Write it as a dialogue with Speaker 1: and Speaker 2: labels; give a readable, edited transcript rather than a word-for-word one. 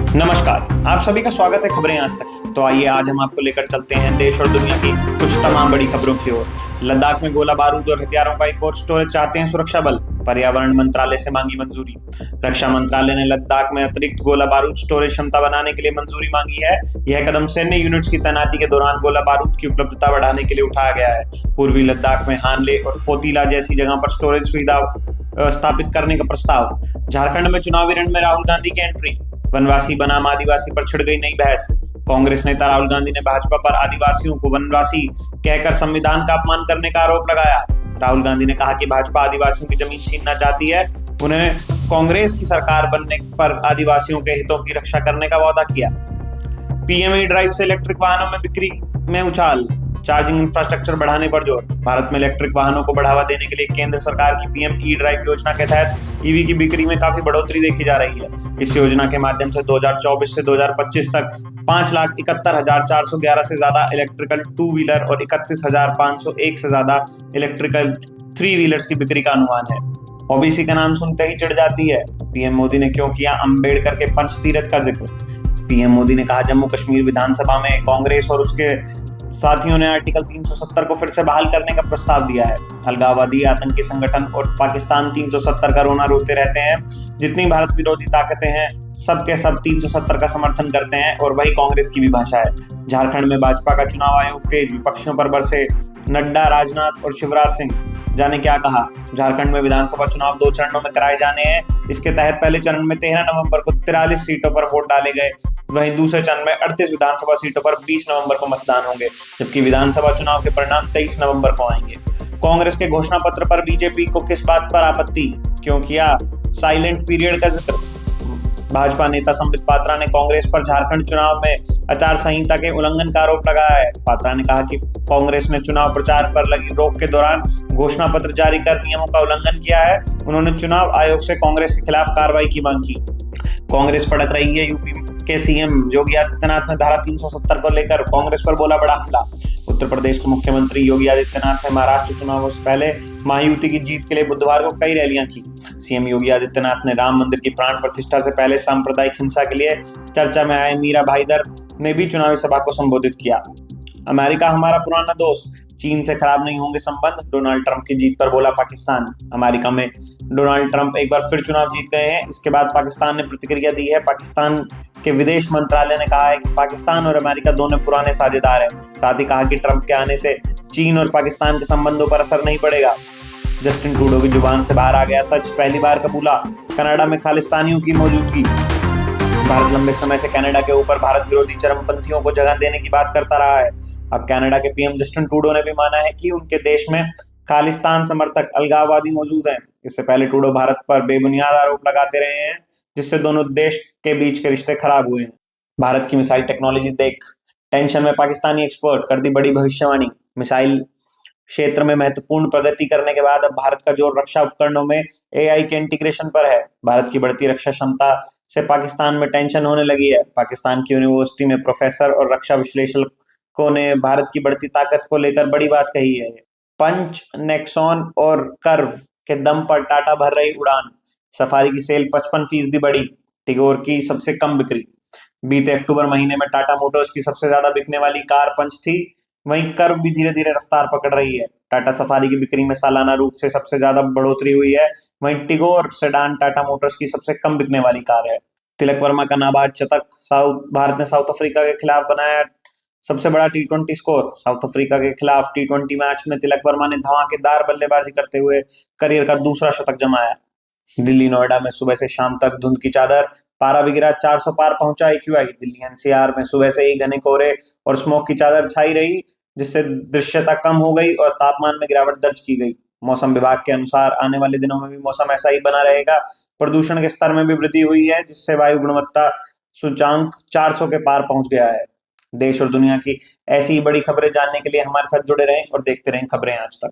Speaker 1: नमस्कार, आप सभी का स्वागत है खबरें आज तक। तो आइए आज हम आपको लेकर चलते हैं देश और दुनिया की कुछ तमाम बड़ी खबरों की ओर। लद्दाख में गोला बारूद और हथियारों का एक और स्टोरेज चाहते हैं सुरक्षा बल। पर्यावरण मंत्रालय से मांगी मंजूरी। रक्षा मंत्रालय ने लद्दाख में अतिरिक्त गोला बारूद स्टोरेज क्षमता बनाने के लिए मंजूरी मांगी है। यह कदम सैन्य यूनिट्स की तैनाती के दौरान गोला बारूद की उपलब्धता बढ़ाने के लिए उठाया गया है। पूर्वी लद्दाख में हानले और फोतीला जैसी जगह पर स्टोरेज सुविधा स्थापित करने का प्रस्ताव। झारखंड में चुनावी रण में राहुल गांधी की एंट्री। वनवासी बनाम आदिवासी पर छिड़ गई नई बहस। कांग्रेस नेता राहुल गांधी ने भाजपा पर आदिवासियों को वनवासी कहकर संविधान का अपमान करने का आरोप लगाया। राहुल गांधी ने कहा कि भाजपा आदिवासियों की जमीन छीनना चाहती है। उन्होंने कांग्रेस की सरकार बनने पर आदिवासियों के हितों की रक्षा करने का वादा किया। पीएम ई ड्राइव से इलेक्ट्रिक वाहनों में बिक्री में उछाल। चार्जिंग इंफ्रास्ट्रक्चर बढ़ाने पर जोर। भारत में इलेक्ट्रिक वाहनों को बढ़ावा देने के लिए केंद्र सरकार की पीएम ई ड्राइव योजना के तहत ईवी की बिक्री में काफी बढ़ोतरी देखी जा रही है। इस योजना के माध्यम से 2024 से 2025 तक 5,71,411 से ज्यादा इलेक्ट्रिकल टू व्हीलर और 31,501 से ज्यादा इलेक्ट्रिकल थ्री व्हीलर्स की बिक्री का अनुमान है। ओबीसी का नाम सुनते ही चिढ़ जाती है। पीएम मोदी ने क्यों किया अंबेडकर के पंचतीरथ का जिक्र। पीएम मोदी ने कहा जम्मू कश्मीर विधानसभा में कांग्रेस और उसके साथियों ने आर्टिकल 370 को फिर से बहाल करने का प्रस्ताव दिया है। अलगाववादी आतंकी संगठन और पाकिस्तान 370 का रोना रोते रहते हैं। जितनी भारत विरोधी ताकतें हैं सबके सब 370 का समर्थन करते हैं और वही कांग्रेस की भी भाषा है। झारखंड में भाजपा का चुनाव आयोग तेज। विपक्षियों पर बरसे नड्डा, राजनाथ और शिवराज सिंह। जाने क्या कहा। झारखंड में विधानसभा चुनाव 2 चरणों में कराए जाने हैं। इसके तहत पहले चरण में 13 नवंबर को 43 सीटों पर वोट डाले गए। वहीं दूसरे चरण में 38 विधानसभा सीटों पर 20 नवंबर को मतदान होंगे, जबकि विधानसभा चुनाव के परिणाम 23 नवंबर को आएंगे। कांग्रेस के घोषणा पत्र पर बीजेपी को किस बात पर आपत्ति, क्यों किया साइलेंट पीरियड का जिक्र। भाजपा नेता संबित पात्रा ने कांग्रेस पर झारखंड चुनाव में आचार संहिता के उल्लंघन का आरोप लगाया है। पात्रा ने कहा कि कांग्रेस ने चुनाव प्रचार पर लगी रोक के दौरान घोषणा पत्र जारी कर नियमों का उल्लंघन किया है। उन्होंने चुनाव आयोग से कांग्रेस के खिलाफ कार्रवाई की मांग की। कांग्रेस फड़क रही है। यूपी के सीएम योगी आदित्यनाथ ने धारा 370 को लेकर कांग्रेस पर बोला बड़ा हमला। उत्तर प्रदेश के मुख्यमंत्री योगी आदित्यनाथ ने महाराष्ट्र चुनावों से पहले महायुति की जीत के लिए बुधवार को कई रैलियां की। सीएम योगी आदित्यनाथ ने राम मंदिर की प्राण प्रतिष्ठा से पहले सांप्रदायिक हिंसा के लिए चर्चा में आए मीरा भाईदर ने भी चुनावी सभा को संबोधित किया। अमेरिका हमारा पुराना दोस्त, चीन से खराब नहीं होंगे संबंध। डोनाल्ड ट्रंप की जीत पर बोला पाकिस्तान। अमेरिका में डोनाल्ड ट्रंप एक बार फिर चुनाव जीत गए हैं। इसके बाद पाकिस्तान ने प्रतिक्रिया दी है। पाकिस्तान के विदेश मंत्रालय ने कहा है कि पाकिस्तान और अमेरिका दोनों पुराने साझेदार हैं। साथ ही कहा कि ट्रंप के आने से चीन और पाकिस्तान के संबंधों पर असर नहीं पड़ेगा। जस्टिन ट्रूडो की जुबान से बाहर आ गया सच, पहली बार कबूला। कनाडा में खालिस्तानियों की मौजूदगी। भारत लंबे समय से कनाडा के ऊपर भारत विरोधी चरमपंथियों को जगह देने की बात करता रहा है। अब कनाडा के पीएम जस्टिन ट्रूडो ने भी माना है कि उनके देश में खालिस्तान समर्थक अलगाववादी मौजूद हैं। इससे पहले ट्रूडो भारत पर बेबुनियाद आरोप लगाते रहे हैं, जिससे दोनों देश के बीच के रिश्ते खराब हुए हैं। भारत की मिसाइल टेक्नोलॉजी देख टेंशन में पाकिस्तानी एक्सपर्ट, कर दी बड़ी भविष्यवाणी। मिसाइल क्षेत्र में महत्वपूर्ण प्रगति करने के बाद अब भारत का जोर रक्षा उपकरणों में एआई के इंटीग्रेशन पर है। भारत की बढ़ती रक्षा क्षमता से पाकिस्तान में टेंशन होने लगी है। पाकिस्तान की यूनिवर्सिटी में प्रोफेसर और रक्षा विश्लेषकों ने भारत की बढ़ती ताकत को लेकर बड़ी बात कही है। पंच, नेक्सॉन और कर्व के दम पर टाटा भर रही उड़ान। सफारी की सेल 55% बढ़ी। टिगोर की सबसे कम बिक्री। बीते अक्टूबर महीने में टाटा मोटर्स की सबसे ज्यादा बिकने वाली कार पंच थी। वहीं कर्व भी धीरे धीरे रफ्तार पकड़ रही है। टाटा सफारी की बिक्री में सालाना रूप से सबसे ज्यादा बढ़ोतरी हुई है। वहीं टिगोर सेडान टाटा मोटर्स की सबसे कम बिकने वाली कार है। तिलक वर्मा का नाबाद शतक। भारत ने साउथ अफ्रीका के खिलाफ बनाया सबसे बड़ा टी20 स्कोर। साउथ अफ्रीका के खिलाफ टी20 मैच में तिलक वर्मा ने धमाकेदार बल्लेबाजी करते हुए करियर का दूसरा शतक जमाया। दिल्ली नोएडा में सुबह से शाम तक धुंध की चादर। पारा भी गिरा, 400 पार पहुंचा एक्यूआई। दिल्ली एनसीआर में सुबह से ही घने कोहरे और स्मोक की चादर छाई रही, जिससे दृश्यता कम हो गई और तापमान में गिरावट दर्ज की गई। मौसम विभाग के अनुसार आने वाले दिनों में भी मौसम ऐसा ही बना रहेगा। प्रदूषण के स्तर में भी वृद्धि हुई है, जिससे वायु गुणवत्ता सूचांक 400 के पार पहुंच गया है। देश और दुनिया की ऐसी ही बड़ी खबरें जानने के लिए हमारे साथ जुड़े रहें और देखते रहें खबरें आज तक।